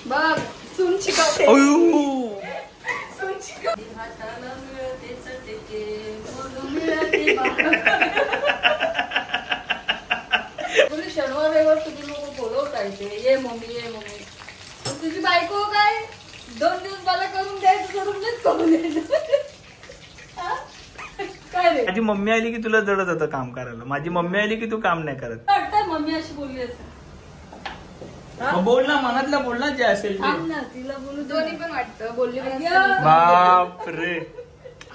बघ सुन शिकवते. सुन शिकवते. हाताला मिळते चटके मग मिळते बोली शनिवार रविवार तुम्ही लोक बोलवतायचे ये मम्मी ये मम्मी. तुझी बायको काय 2 दिवस मला करून द्यायचं सोडून मीच करून द्यायचं. काय रे माझी मम्मी आली की तुला जडत होतं काम करायला. माझी मम्मी आली की तू काम नाही करत. वाटतं मम्मी अशी बोलली असेल. बोल ना मनातलं बोल ना जे असेल ते. तिला बोलू दोन्ही पण वाटतं बोलली. बाप रे.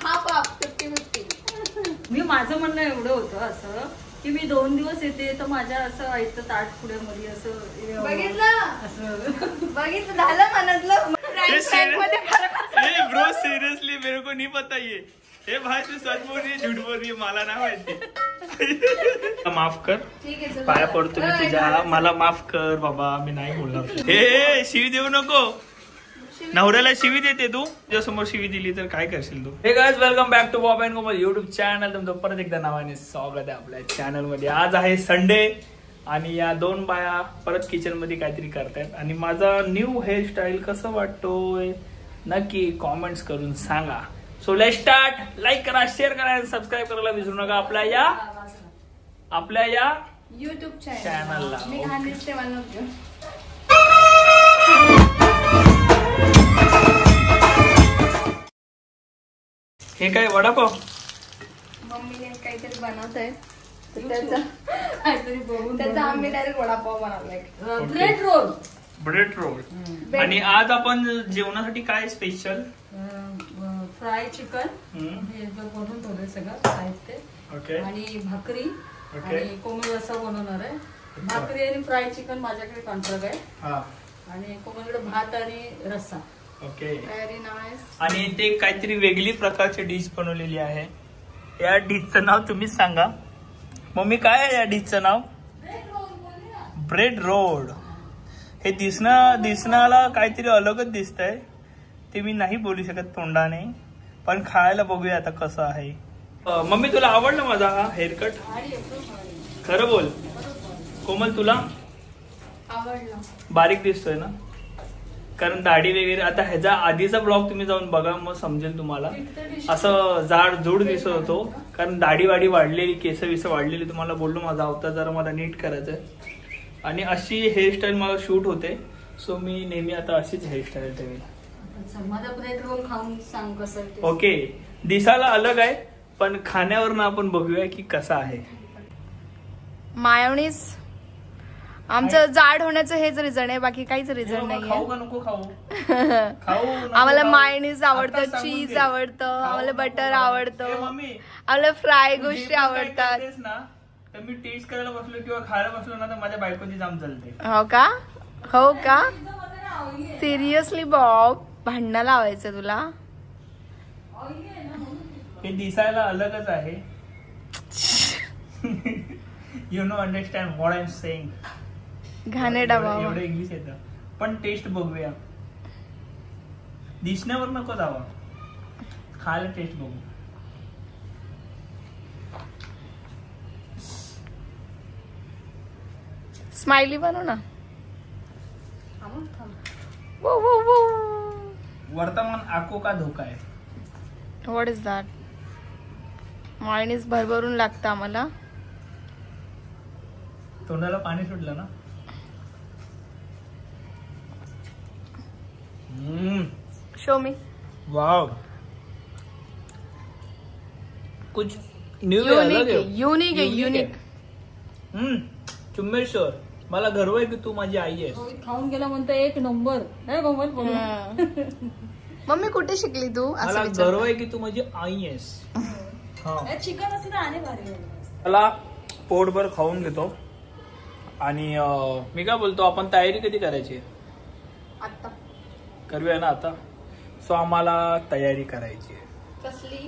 हा पाप 50-50. मी माझं म्हणणं एवढं होतं असं की मी 2 दिवस येते तर माझ्या असं आयतं ताट पुढे मध्ये असं बघितलं झालं मनातलं. ब्रो सिरियसली मेरे को नहीं पता ये भाई तू सच बोल रही है झूठ बोल रही है मला नाही माहिती. माफ कर पाया पडतो मी तुझ्या. मला माफ कर बाबा मी नाही बोलणार. हे शिवी देऊ नको. नवऱ्याला शिवी देते तू. तुझ्यासमोर शिवी दिली तर काय करशील तू. Hey guys welcome back to Bob and Komal YouTube channel. तुमचं परत एकदा नावाने स्वागत आहे आपल्या चॅनल मध्ये. आज आहे संडे आणि या 2 बाया परत किचन मध्ये काहीतरी करतायत आणि माझा न्यू हेअरस्टाईल कसं वाटतोय नक्की कॉमेंट्स करून सांगा. So let's start. लाईक करा, शेअर करा आणि सबस्क्राईब करायला विसरू नका आपल्या या युट्यूब चॅनलला. मी घाण दिसते मला. हे काय वडापाव मम्मीने काहीतरी बनवत आहे त्याचा काहीतरी बघून त्याचा आम्ही डायरेक्ट वडापाव बनवलाय. Bread roll. आणि आज आपण जेवणासाठी काय स्पेशल फ्राय चिकन हे बनवून ठेवलंय सगळं साहित्य. ओके. आणि भाकरी आणि कोमल रस्सा बनवणार आहे. भाकरी आणि फ्राय चिकन माझ्याकडे कॉन्ट्रॅक्ट आहे आणि कोमलकडे भात आणि रस्सा. ओके. Very nice. आणि ते काहीतरी वेगळी प्रकारची डिश बनवलेली आहे. या डिशचं नाव तुम्हीच सांगा. मम्मी काय आहे या डिशचं नाव. Bread roll. हे दिसण्याला काहीतरी अलगच दिसतंय. ते मी नाही बोलू शकत तोंडाने पण खायला बघूया आता कसं आहे. मम्मी तुला आवडला माझा हा हेअरकट. खरं बोल कोमल तुला आवडला. बारीक दिसतोय ना कारण दाढी वगैरे. आता ह्याचा आधीचा ब्लॉग तुम्ही जाऊन बघा मग समजेल तुम्हाला. असं जाड जोड दिसत होतो कारण दाढी वाढी वाढलेली केस विस वाढलेली. तुम्हाला बोललो माझा अवतार जरा मला नीट करायचंय आणि अशी हेअरस्टाईल मला शूट होते. सो मी नेहमी आता अशीच हेअरस्टाईल ठेवेल. माझा ब्रेड रोल खाऊन सांग कसं. ओके. दिसायला अलग आहे पण खाण्यावरनं आपण बघूया की कसा आहे. मायोनीज आमचं जाड होण्याचं हेच रिझन आहे बाकी काहीच रिझन नाही. खाऊ का नको खाऊ. खाऊ आम्हाला मायोनीज आवडतं, चीज आवडतं, आम्हाला बटर आवडतं, आम्हाला फ्राय गोष्टी आवडतात ना. तर मी टेस्ट करायला बसलो किंवा खायला बसलो ना तर माझ्या बायकोची जाम चालते. हो का सिरियसली बॉब भांडणं लावायचं तुला. हे दिसायला अलगच आहे. You know understand what I am saying. घाणेरडा बाबा. एवढं इंग्लिश येतं पण टेस्ट बघूया. दिसण्यावर नको जावा खायला टेस्ट बघू. स्माइली बनव ना. वर्तमान आको का धोका आहे. What is that. मायोनीज भरभरून लागतं आम्हाला. तोंडाला पाणी सुटलं ना. शो मी. वाव कुछ न्यू युनिक आहे. चुम्मेश्वर मला गर्व आहे की तू माझी आई आहेस. खाऊन गेला म्हणतो 1 नंबर. मम्मी कुठे शिकली तू. मला गर्व आहे की तू माझी आई आहेस. चिकन असं आणि भारी. मला पोटभर खाऊन घेतो आणि मी काय बोलतो आपण तयारी कधी करायची. आता करूया ना आता. सो आम्हाला तयारी करायची. कसली.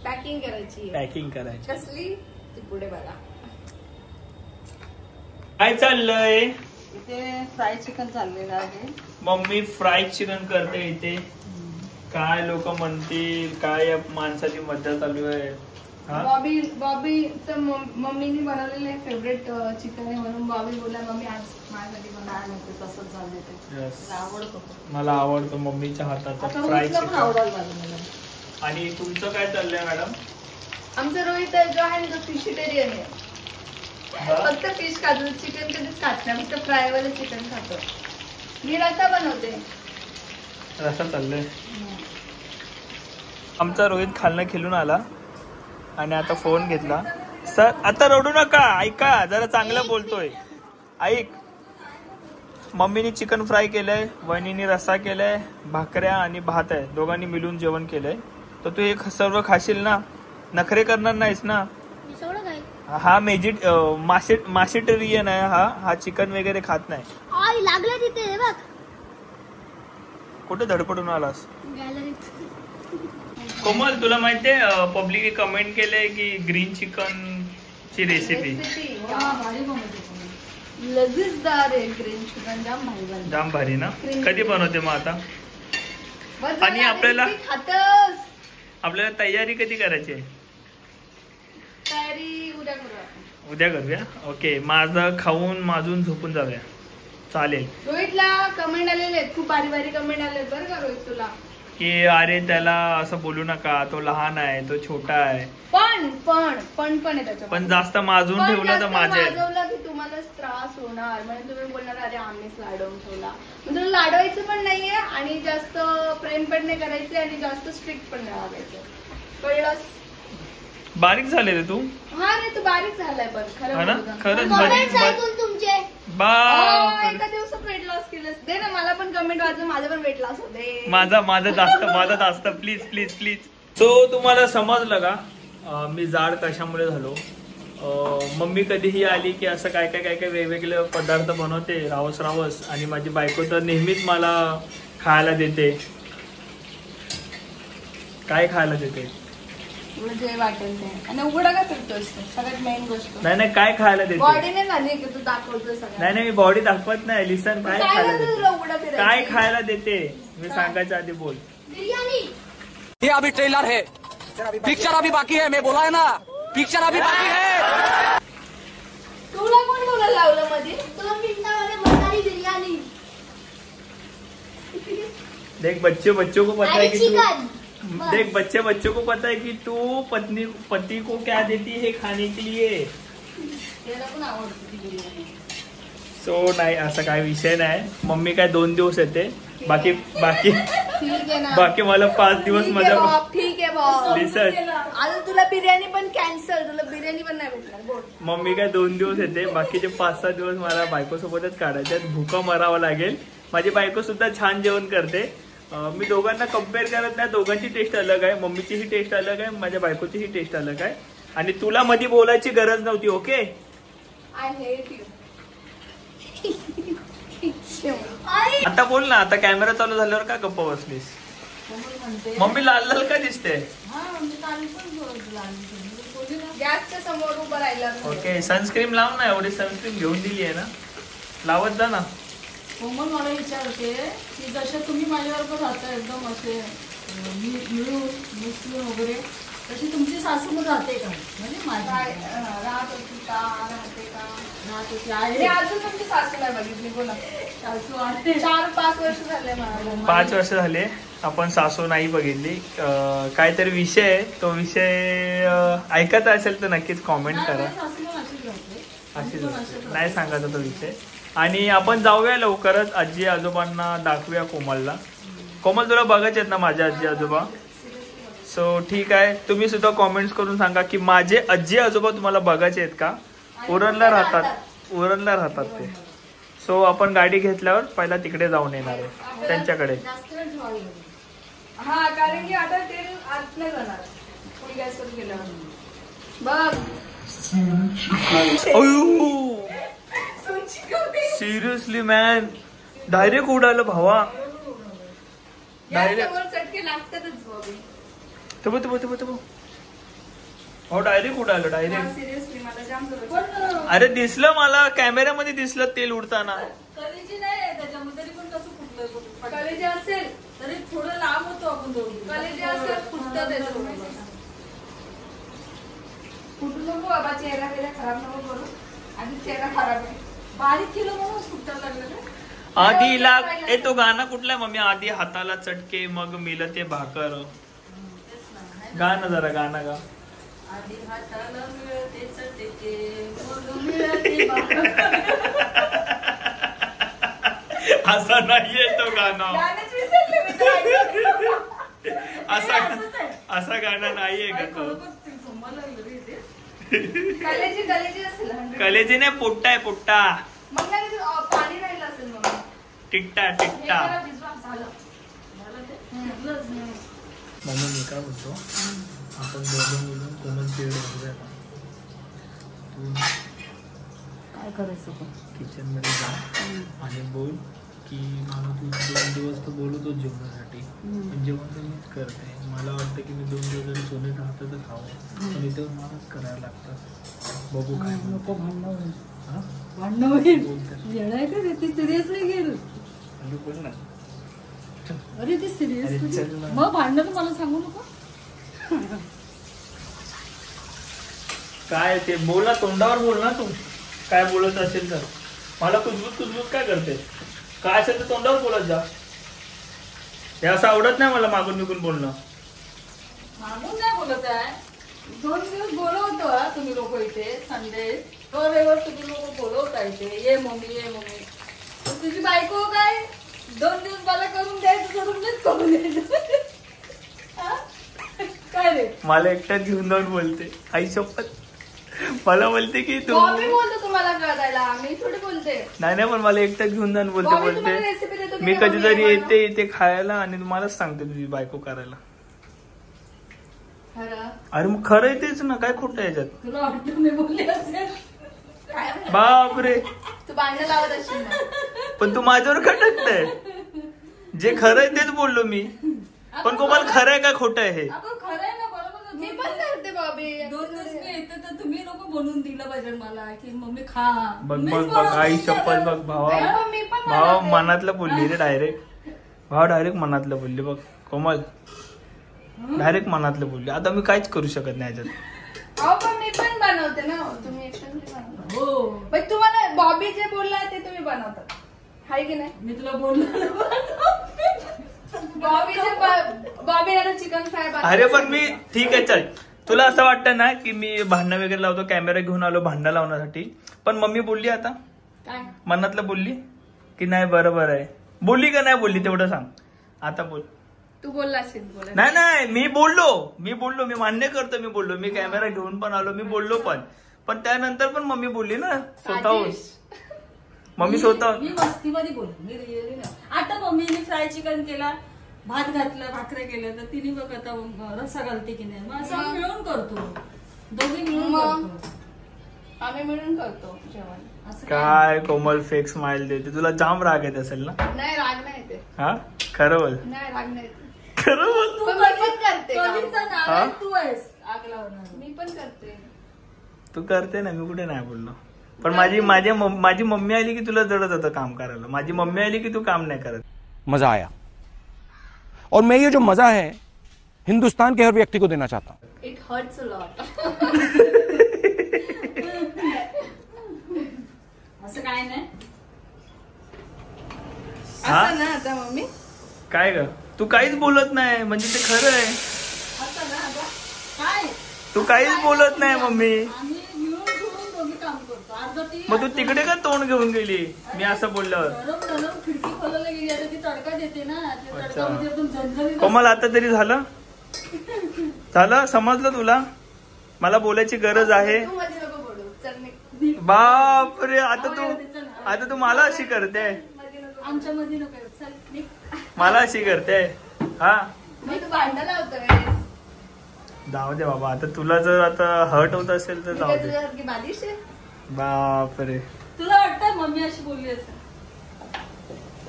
पॅकिंग करायची. कसली ती पुढे बघा. काय चाललंय. इथे फ्राय चिकन चाललेलं आहे. मम्मी फ्राय चिकन करते इथे. काय लोक म्हणतील काय या माणसाची मज्जा चालू आहे. बॉबीचं मम्मीने बनवलेलं आहे फेवरेट चिकन आहे म्हणून बॉबी बोलला मम्मी आज माझ्यासाठी बनवणार नाही. तसंच झालं ते आवडतो. मला आवडतं मम्मीच्या हाताचा फ्राय चिकन. आणि तुमचं काय चाललंय मॅडम? आमचा रोहित जो आहे ना तो फिशिटेरियन आहे. फक्त फिश खातो, चिकन कधीच खात नाही. फक्त फ्राय वाले चिकन खातो. मी रस्सा बनवते. रस्सा चाललंय. आमचा रोहित खालनं खेळून आला आणि आता फोन घेतला. सर आता रडू नका, ऐका जरा चांगलं बोलतोय. ऐक, मम्मीने चिकन फ्राय केलंय, वहिनीने रस्सा केलाय, भाकऱ्या आणि भात आहे, दोघांनी मिळून जेवण केलंय. तर तू हे सर्व खाशील ना? नखरे करणार नाहीस ना? हा मासेटेरियन आहे. हा चिकन वगैरे खात नाही. लागलं तिथे बघ. कुठे धडपडून आलास? कोमल तुला माहितीये पब्लिक कमेंट केलंय की ग्रीन चिकन ची रेसिपी लजीजदार आहे. ग्रीन चिकन जाम भारी ना? कधी बनवते मग आता? आणि आपल्याला तयारी कधी करायची? तयारी उद्या करूया. ओके, माझं खाऊन माजून झोपून जाऊया. चालेल. रोहितला कमेंट आलेले आहेत, खूप भारी भारी कमेंट आले बरं का रोहित तुला, की अरे त्याला असं बोलू नका, तो लहान आहे, तो छोटा आहे. पण आहे त्याच्या. पण जास्त माजून ठेवलं तर माजवलं की तुम्हाला त्रास होणार. म्हणजे तुम्ही बोलणार अरे आम्हीच लाडवून ठेवला. म्हणजे तुला लाडवायचं पण नाहीये आणि जास्त प्रेम पण नाही करायचे आणि जास्त स्ट्रिक्ट पण नाही वागायचं. कळलंस? बारीक झाले रे तू. हा रे तू बारीक झालाय पण खरंच तुमचे एका दिवसात वेट लॉस केलंस. दे ना मला पण कमेंट वाचून माझं पण वेट लॉस होते. माझं जास्त प्लीज. सो तुम्हाला समजलं का मी जाड कशामुळे झालो? मम्मी कधीही आली की असं काय वेगवेगळे पदार्थ बनवते रावस आणि माझी बायको तर नेहमीच मला खायला देते. काय खायला देते? जे वाटेल ते. आणि उघडा का फिरतोस सगळ्यात मेन गोष्ट. नाही काय खायला देते? बॉडीने झाली की तू दाखवतोय सगळं. नाही मी बॉडी दाखवत नाही. लिसन काय खायला देते? काय खायला देते मी सांगायच्या आधी बोल. बिर्याणी. ये अभी ट्रेलर है, पिक्चर अभी बाकी है. मैं बोला है ना पिक्चर अभी बाकी है. तुला कोण बोलायला लावलं मध्ये? तुला पिंडामध्ये बनणारी बिर्याणी. देख बच्चों को पता है कि चिकन. देख बच्चों को पता है कि तू पति को क्या देती है खाने के लिए. सो नाही असं काय विषय नाही. मम्मी काय 2 दिवस येते, बाकी बाकी मला 5 दिवस माझ्या. ठीक आहे बॉब. लिसन आता तुला बिर्याणी पण कॅन्सल. तुला बिर्याणी पण नाही भेटणार. मम्मी काय 2 दिवस येते, बाकीचे 5-6 दिवस मला बायको सोबतच काढायचे. भूका मरावं लागेल. माझी बायको सुद्धा छान जेवण करते. मी दोघांना कम्पेअर करत नाही. दोघांची टेस्ट अलग आहे. मम्मीचीही टेस्ट अलग आहे, माझ्या बायकोचीही टेस्ट अलग आहे. आणि तुला मध्ये बोलायची गरज नव्हती. Okay, I hate you. आता बोल ना. आता कॅमेरा चालू झाल्यावर का गप्प बसलीस? मम्मी लाल का दिसते? गॅसच्या समोर उभं राहिला. ओके, सनस्क्रीन लाव ना. एवढी सनस्क्रीन घेऊन दिली आहे ना, लावत जा ना. कोमल मला विचारते की जसे तुम्ही माझ्याबरोबर राहता एकदम असे मिळून मुस्लिम वगैरे, तशी तुमची सासू राहते का? म्हणजे राहत होती का? राहत होती आहे. मी अजून तुमची सासू नाही बघितली. बोला. सासू आहे. 4-5 वर्ष झाले मला. 5 वर्ष झाले आपण सासू नाही बघितली. काहीतरी विषय आहे, तो विषय ऐकत असेल तर नक्कीच कॉमेंट करा. अशीच नाही सांगायचा तो विषय. आणि आपण जाऊया लवकरच आजी आजोबांना दाखवूया कोमलला. कोमल तुला बघायचे आहेत ना माझे आजी आजोबा? सो ठीक आहे, तुम्ही सुद्धा कॉमेंट्स करून सांगा की माझे आजी आजोबा तुम्हाला बघायचे आहेत का? उरणला राहतात ते. सो आपण गाडी घेतल्यावर पहिला तिकडे जाऊन येणार आहे त्यांच्याकडे. हा, कारण की आता तेल आत नाही जाणार. फुल गॅसवर गेल्यावर बघ. सिरियसली मॅन, डायरेक्ट उडालं भावा. डायरेक्ट चटके लागतातच बॉबी. हो डायरेक्ट उडालं. डायरेक्ट सिरियसली मला जाम. अरे दिसलं मला, कॅमेऱ्यामध्ये दिसलं तेल उडताना. कलेजी नाही त्याच्यामध्ये, तरी पण कसं फुटलं? कलेजी असेल तरी थोडं लांब होतो आपण दोघी. कलेजी असेल फुटतं त्याच्यामध्ये. नको बाबा, चेहरा बिरा खराब नको करू. आधी चेहरा खराब आहे. बारीक किलो म्हणून सुटायला लागलं ना. आधी लाग तो गाणं कुठला आहे मम्मी? आधी हाताला चटके मग मिळते भाकर. गाणं जरा गाणं गा. आधी हाताला मिळते चटके मग मिळते भाकर. असा नाहीये तो गाणं. गाणंच विसरले मी तर. असा गाणं नाहीये का तो? कलेजी असेल. कलेजी नाही, पोट्टा आहे पोट्टा. मग नाही ते, पाणी राहिलं असेल मग. टिकटा टिकटा. हे करा, भिजवा, झालं. मम्मी मी काय बोलतो, आपण दोघं मिळून कोमल पिरियड बघूया का? तू काय करायचं किचन मध्ये जा आणि बोल की मला तू 2 दिवस तर बोलतो जेवणासाठी, पण जेवण तर मीच करते. मला वाटतं की मी 2 दिवस जरी सोन्याचं हाताचं खावं, पण इथं मलाच करायला लागतं. बघू काय. नको भांडण होईल. हा भांडण होईल. बोलते येणार का रे? ती सिरियसली घेईल. बोल ना. अरे ती अरे सिरियसली चल ना. मग भांडण मला सांगू नको. काय ते बोल ना, तोंडावर बोल ना. तू काय बोलत असेल तर. मला कुजबूज काय करते? काय असेल तर तोंडावर बोलत जा. हे असं आवडत नाही मला मागून निघून बोलणं. मागून नाही बोलत आहे. 2 दिवस बोलवतो हा तुम्ही लोक इथे. संडे रविवार तुम्ही लोक बोलवता इथे. ये मम्मी ये मम्मी. तुझी बायको काय 2 दिवस मला करून द्यायचं सोडून मीच करून द्यायचं. काय रे? मला एकट्यात घेऊन जाऊन बोलते. आई शपथ मला बोलते की तू. मी बोलतो तुम्हाला कळायला, मी थोडी बोलते. नाही पण मला एकट्यात घेऊन जाऊन बोलते. रेसिपी देतो. मी कधीतरी येते इथे खायला आणि तुम्हालाच सांगते तुझी बायको करायला. अरे मग खरं आहे तेच ना, काय खोटं आहे याच्यात? तुला वाटलं मी बोलले असेल. बापरे, तू भांडण लावत असेल ना. पण तू माझ्यावर खटकतंय. जे खरं आहे तेच बोललो मी, पण कोमल खरं आहे का खोटं आहे हे? आपण खरं आहे ना, बरोबर. मी पण करते बॉबी. 2 दिवस मी येते तर तुम्ही लोक बोलून दिलं पाहिजे मला की मम्मी खा. बघ मीच बघ बघ बनवते आई विचार. शपथ बघ. मी पण भावा बनवते. मनातलं बोलली रे डायरेक्ट. डायरेक्ट मनातलं बोलली बघ कोमल. डायरेक्ट मनातलं बोलली. आता मी काहीच करू शकत नाही याच्यात. अहो पण मी पण बनवते ना. तुम्ही एकट्याने बनवता. हो पण तुम्हाला बॉबी जे बोलला ते तुम्ही बनवतात, हाय की नाही? मी तुला बोललो. Bobby chicken fry. अरे पण मी ठीक आहे चल. तुला असं वाटतं ना की मी भांडणं वगैरे लावतो, कॅमेरा घेऊन आलो भांडणं लावण्यासाठी, पण मम्मी बोलली आता काय मनातलं बोलली की नाही बरोबर आहे? बोलली का नाही बोलली तेवढं सांग आता. बोल. तू बोलला असेल. बोला. नाही मी बोललो मी मान्य करतो. मी बोललो, मी कॅमेरा घेऊन पण आलो, मी बोललो पण त्यानंतर पण मम्मी बोलली ना स्वतःहून. मम्मी स्वतः मी मस्तीमध्ये बोललो, मी रिअली नाही. आता मम्मीने फ्राय चिकन केला, भात घातलं, भाकऱ्या केल्या, तर तिने बघ आता रस्सा घालते की नाही. मग असं आम्ही मिळून करतो, दोघी मिळून करतो. आम्ही मिळून करतो जेवण. असं काय कोमल फेक स्माइल देते. तुला जाम राग येत असेल ना? नाही, राग नाही येते. हा खरं बोल. नाही, राग नाही येते. खरं बोल. तू पण मी पण करते काम. कधीचा नारळ तू आहेस आग लावणार. मी पण करते. तू करते ना, मी कुठे नाही बोललो. पण माझी मम्मी आली की तुला जडत होतं काम करायला. माझी मम्मी आली की तू काम नाही करत. मजा आया और मैं ये जो मजा है हिंदुस्तान के हर व्यक्ति को देना चाहता हूँ. It hurts a lot. असं काय नाही. असं ना आता मम्मी काय ग तू काहीच बोलत नाही म्हणजे ते खरं आहे. असं ना आता काय तू काहीच बोलत नाही मम्मी. आम्ही मिळून जुळून दोघी काम करतो. अर्धा ती मग तू तिकडे का तोंड घेऊन गेली मी असं बोलल्यावर? गरम खिडकी खोलायला गेली, आता ती तडका देते ना. ते तडका म्हणजे एकदम झणझणीत कोमल आता तरी झालं समजलं तुला? मला बोलायची गरज आहे. तू मध्ये नको बोलू. चल निघ. बापरे आता तू मला अशी करते. आमच्या मध्ये नको येऊ. चल निघ. मला अशी करते हा. मी तू भांडण लावतो. जाऊ दे बाबा. आता तुला जर आता हर्ट होत असेल तर जाऊ दे. तुझ्यासारखी बालिश आहे. बापरे. तुला वाटतं मम्मी अशी बोलली असेल?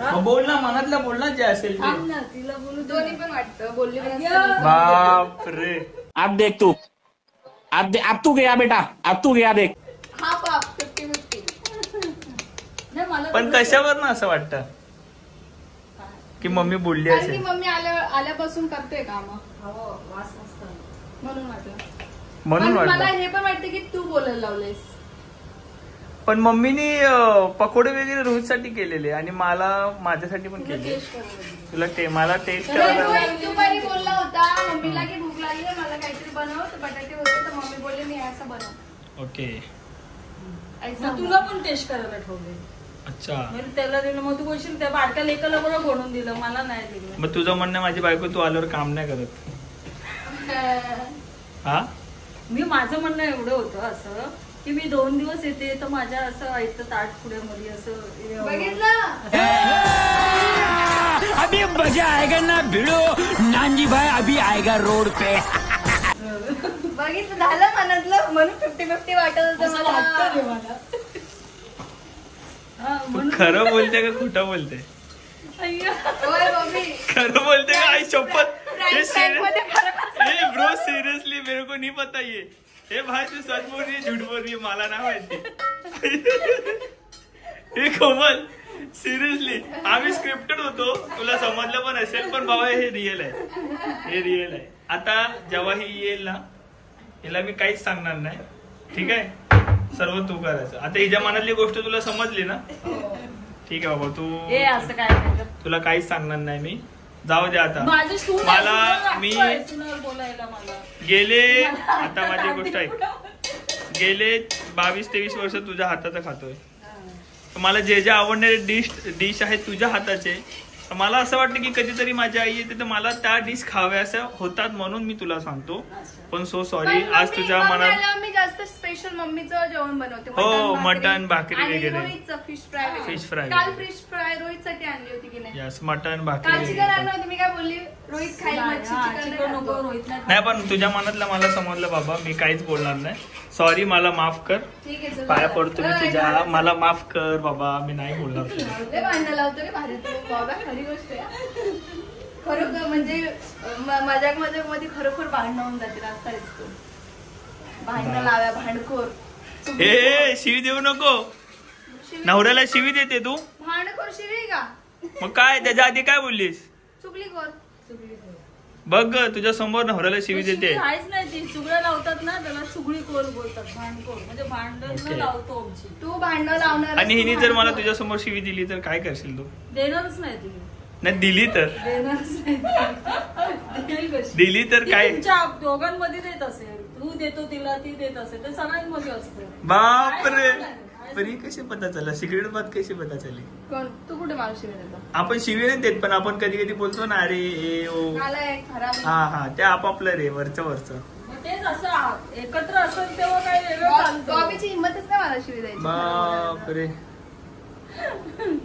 मग बोल ना, मनातलं बोल ना जे असेल थांब ते. ना, तिला बोलू दे. दोन्ही पण वाटतं. बोलली पण अय्या. असतं. बापरे. अब देख तू अब तू गया बेटा, अब तू गया देख. हा बाप 50-50. नाही, मला पण कशावर ना असं वाटतं की मम्मी बोलली कारण की असेल? मम्मी आल्यापासून करते काम, हो, वास असतं. म्हणून वाटलं. म्हणून पण मला वाटलं. हे पण वाटतं की तू बोलायला लावलेस. पण मम्मीने पकोडे वगैरे रोहितसाठी केलेले आणि मला माझ्यासाठी पण केले. तुला मला टेस्ट करायला. रोहित दुपारी बोलला होता मम्मीला की भूक लागली मला काहीतरी बनव, तर बटाटे होते तर मम्मी बोलली मी असं बनव. ओके. मग तुला पण टेस्ट करायला ठेवले. अच्छा. म्हणजे त्याला दिलं मग तू बोलशील त्या बारक्या लेकाला बरोबर बनवून दिलं, मला नाही दिलं. मग तुझं म्हणणं माझी बायको तू आल्यावर काम नाही करत. हा मी माझं म्हणणं एवढं होतं असं की मी 2 दिवस येते तर माझ्या असं ऐकतं ताट पुढ्यामध्ये असं बघितलं अभी मजा आएगा ना भिड़ो नानजी भाई अभी आएगा रोड पे. बघितलं झालं मनातलं म्हणून 50-50 वाटत होतं असं वाटतं रे मला. मला. हा, तू म्हणून खरं बोलते का खोटं बोलते? अय्या. होय मम्मी खरं बोलते का? आई शपथ. Prank मध्ये खरं ब्रो सिरियसली मेरे को नहीं पता ये भाई तू सच बोल रही है झूठ बोल रही है मला नाही माहिती. हे कोमल सिरियसली आम्ही स्क्रिप्टेड होतो तुला समजलं पण असेल पण बाबा हे रिअल आहे. आता जेव्हा ही येईल ना हिला मी काहीच सांगणार नाही. ठीक आहे सर्व तू करायचं. आता हिच्या मनातली गोष्ट तुला समजली ना. ठीक आहे बाबा तू हे असं काय नाही. तुला काहीच सांगणार नाही मी. जाऊ दे आता. माझी सून मला मी बोलायला मला गेले आता माझी गोष्ट आहे गेले 22-23 वर्ष तुझ्या हाताचं खातोय. मला जे जे आवडणारे डिश आहेत तुझ्या हाताचे मला असं वाटतं की कधीतरी माझी आई येते तर मला त्या डिश खाव्याशा होतात म्हणून मी तुला सांगतो. पण सो सॉरी आज तुझ्या मनात मी जास्त स्पेशल मम्मीचं जेवण बनवते. हो मटन भाकरी वगैरे रोहितचं फिश फ्राय. फिश फ्राय काल फिश फ्राय रोहित साठी आणली होती की नाही? यस मटन काल भाकरी चिकन आणलं होतं. मी काय बोलली रोहित खाईल मच्छी चिकन नको रोहित नाही पण तुझ्या मनातलं मला समजलं बाबा. मी काहीच बोलणार नाही. सॉरी मला माफ कर. ठीक आहे पाया पडतो मी तुझ्या. मला माफ कर बाबा मी नाही बोलणार तुला. लय भांडण लावतो रे भारी तू बाबा. खरी गोष्ट आहे खरोखर. म्हणजे मजाक मध्ये खरोखर भांडण होऊन जाते. रस्ता दिसतो भांडण लाव्या भांडखोर. ए शिवी देऊ नको. नवऱ्याला शिवी देते तू. भांडखोर शिवी का मग काय त्याच्या आधी काय बोललीस? चुकली कोर. बघ तुझ्या समोर नवऱ्याला शिवी देते. काहीच नाही. ती चुगड्या लावतात ना त्याला चुगडी कोर बोलतात. भांडकोर म्हणजे भांडण लावतो आमची. तू भांडण लावणार आणि हिने जर मला तुझ्या समोर शिवी दिली तर काय करशील तू? देणारच नाही ती. नाही दिली तर देणारच नाही. दिली तर काय? तुमच्या दोघांमध्ये देत असेल. तू देतो तिला ती देत असेल तर सगळ्यांमध्ये असतं. बापरे. पण ही कशी पता चला सिक्रेट बात कशी पता चली? कोण तू कुठे मला शिवी देतो? आपण शिवी नाही देत पण आपण कधी कधी बोलतो ना अरे ए ओ. खराब. हा ते आपापलं रे वरचं. मग तेच असं एकत्र असेल तेव्हा काय वेगळं चालतं. बाबीची हिंमतच नाही मला शिवी द्यायची. बापरे.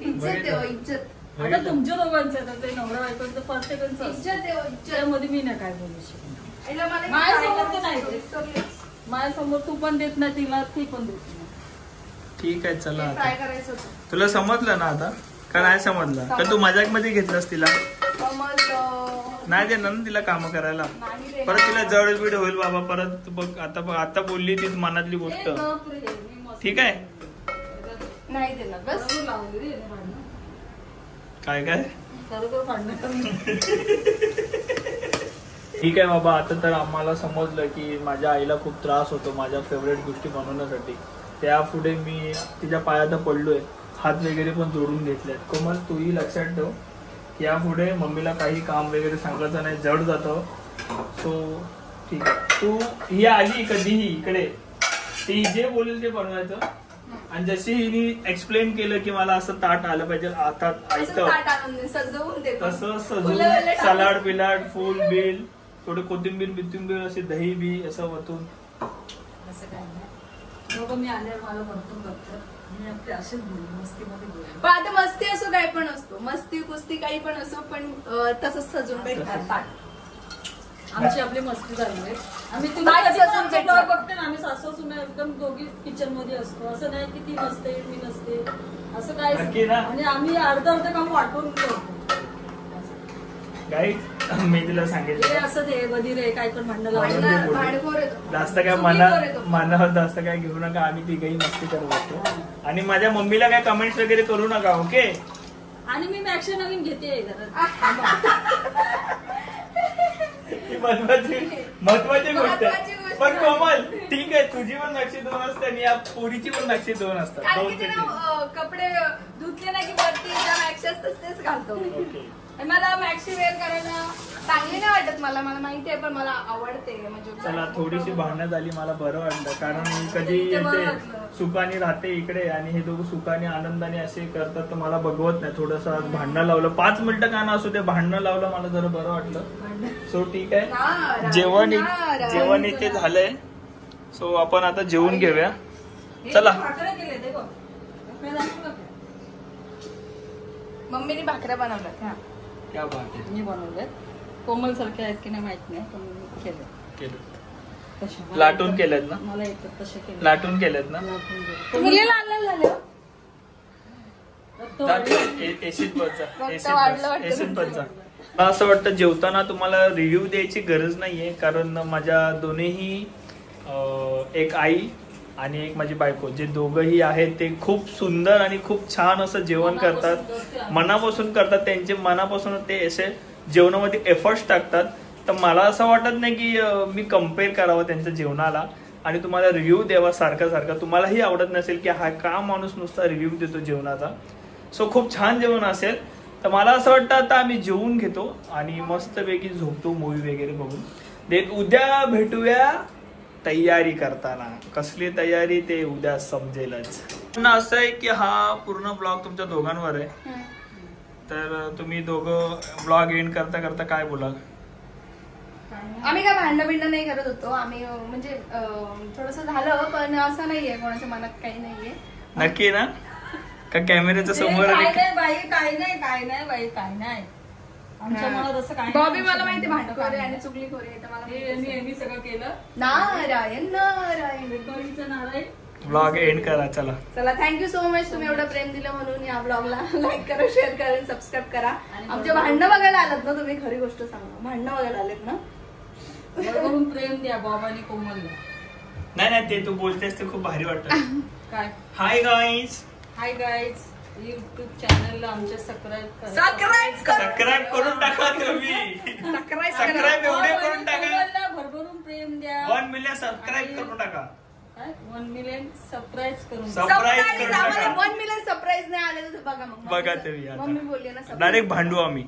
इज्जत देव इज्जत. आता तुमच्या दोघांचं आहे ते नवरा बायकोचं प्रत्येकांचं इज्जत देव इज्जत. त्यामध्ये मी नाही काय बोलू शकत. माझ्यासमोर नाही. माझ्यासमोर तू पण देत नाही तिला ती पण देत नाही. ठीक आहे चला आता. काय करायचं होतं तुला समजलं ना आता का नाही समजलं? का तू मजाक मध्ये घेतलंस तिला? नाही देणार ना तिला काम करायला. परत तिला जडबीड होईल बाबा. परत बघ आता बोलली ती मनातली गोष्ट. ठीक आहे नाही देणार बस. काय बरोबर भांडण. ठीक आहे बाबा. आता तर आम्हाला समजलं की माझ्या आईला खूप त्रास होतो माझ्या फेवरेट गोष्टी बनवण्यासाठी. त्यापुढे मी तिच्या पायात पडलोय. हात वगैरे पण जोडून घेतलेत. कोमल तूही लक्षात ठेव की यापुढे मम्मीला काही काम वगैरे सांगायचं नाही. जड जातं. सो ठीक आहे. तू ही आली कधीही इकडे ती जे बोलेल ते बनवायचं. आणि जशी हिने एक्सप्लेन केलं की मला असं ताट आलं पाहिजे हातात आयतं तसं सजून सलाड बिलाड फुल बिल थोडं कोथिंबीर असे दही बी असं वतून. असं काय नाही. लोक मी आल्यावर मला भरपूर बघतात. मी आपले असेच बोलू मस्तीमध्ये बोलू. पण आता मस्ती असो काय पण असतो. मस्ती कुस्ती काही पण असो पण तसंच सजून ताट. आमची आपली मस्ती चालू आहे. आम्ही ब्लॉग बघते ना. आम्ही सासू सुना एकदम दोघी किचन मध्ये असतो. असं नाही की ती नसते मी नसते असं काय. म्हणजे आम्ही अर्ध काम वाटून ठेवतो. मी तिला सांगितलं असं ते बधी रे काय पण भांडण जास्त काय मनावर जास्त काय घेऊ नका. आम्ही तिघही मस्ती करत असतो. आणि माझ्या मम्मीला काय कमेंट्स वगैरे करू नका. ओके. आणि मी मॅक्शन नवीन घेते महत्वाची गोष्ट आहे. पण कोमल ठीक आहे, तुझी पण मॅक्सी 2 असते आणि या पोरीची पण मॅक्सी 2 असतात. कारण की ते ना, कपडे धुतले ना की वरती ज्या मॅक्सी असतात तेच घालतो मी. मला मॅक्सी वेअर करायला चांगली नाही वाटत, मला माहिती आहे, पण मला आवडते. म्हणजे चला थोडीशी भांडणं झाली, मला बरं वाटलं. कारण मी कधी येते सुखाने राहते इकडे आणि हे दोघं सुखाने आनंदाने असे करतात तर मला बघवत नाही. थोडस आज भांडणं लावलं, 5 मिनिटं का ना असू दे, भांडणं लावलं, मला जरा बरं वाटलं. सो ठीक आहे, जेवण इथे झालंय. सो आपण आता जेवून घेऊया. चला. मम्मीने भाकऱ्या बनवल्यात. क्या बात आहे. मी बनवले कोमल सारखे आहेत की नाही माहित नाही, पण मी केलं. लाटून केलेत ना? मला येतात तसे केले. लाटून केलेत ना? मुली लाल झाले. एसीत मला असं वाटतं जेवताना तुम्हाला रिव्ह्यू द्यायची गरज नाहीये, कारण माझ्या दोन्हीही एक आई आणि एक माझी बायको, जे दोघंही आहेत ते खूप सुंदर आणि खूप छान असं जेवण करतात, मनापासून करतात. त्यांचे मनापासून ते असे जेवणामध्ये एफर्ट्स टाकतात. तर मला असं वाटत नाही की मी कम्पेअर करावं त्यांच्या जेवणाला आणि तुम्हाला रिव्ह्यू द्यावा सारखा. तुम्हालाही आवडत नसेल की हा का माणूस नुसता रिव्ह्यू देतो जेवणाचा. सो खूप छान जेवण असेल. तर मला असं वाटतं आता आम्ही जेवून घेतो आणि मस्तपैकी झोपतो मूवी वगैरे बघून. देन उद्या भेटूया तयारी करताना. कसली तयारी ते उद्या समजेलच. असं आहे की हा पूर्ण ब्लॉग तुमच्या दोघांवर आहे. तर तुम्ही दोघं ब्लॉग एंड करता करता काय बोलाल? आम्ही काय भांडण बिंड नाही करत होतो. आम्ही म्हणजे थोडस झालं, पण असं नाहीये, कोणाच्या मनात काही नाहीये. नक्की ना? का कॅमेऱ्याच्या समोर? काय नाही बाई, काय नाही. आमच्या मनात असं काय बॉबी मला माहिती भांडखोर आणि चुगली खोर आहे, तर मला यांनी सगळं केलं. नारायण नारायण. नारायण. ब्लॉग एंड करा. चला थँक्यू सो मच, तुम्ही एवढं प्रेम दिलं म्हणून. या ब्लॉगला लाईक करा, शेअर करा, सबस्क्राईब करा. आमच्या भांडणं बघायला आलात ना तुम्ही? खरी गोष्ट सांगा, भांडणं बघायला आलेत ना? भरभरून प्रेम द्या बाबा आणि कोमलला. नाही ते तू बोलतेस ते खूप भारी वाटतं. काय? हाय गाईज, युट्यूब चॅनलला आमच्या सबस्क्राईब करून टाका तुम्ही. सबस्क्राईब एवढे करून टाका. भरभरून प्रेम द्या. 1 मिलियन सबस्क्राईब करून टाका. 1 मिलियन सरप्राईज करून आम्हाला 1 मिलियन सरप्राईज नाही आले तर बघा. मग बघा तुम्ही मम्मी बोलली ना, डायरेक्ट भांडू आम्ही.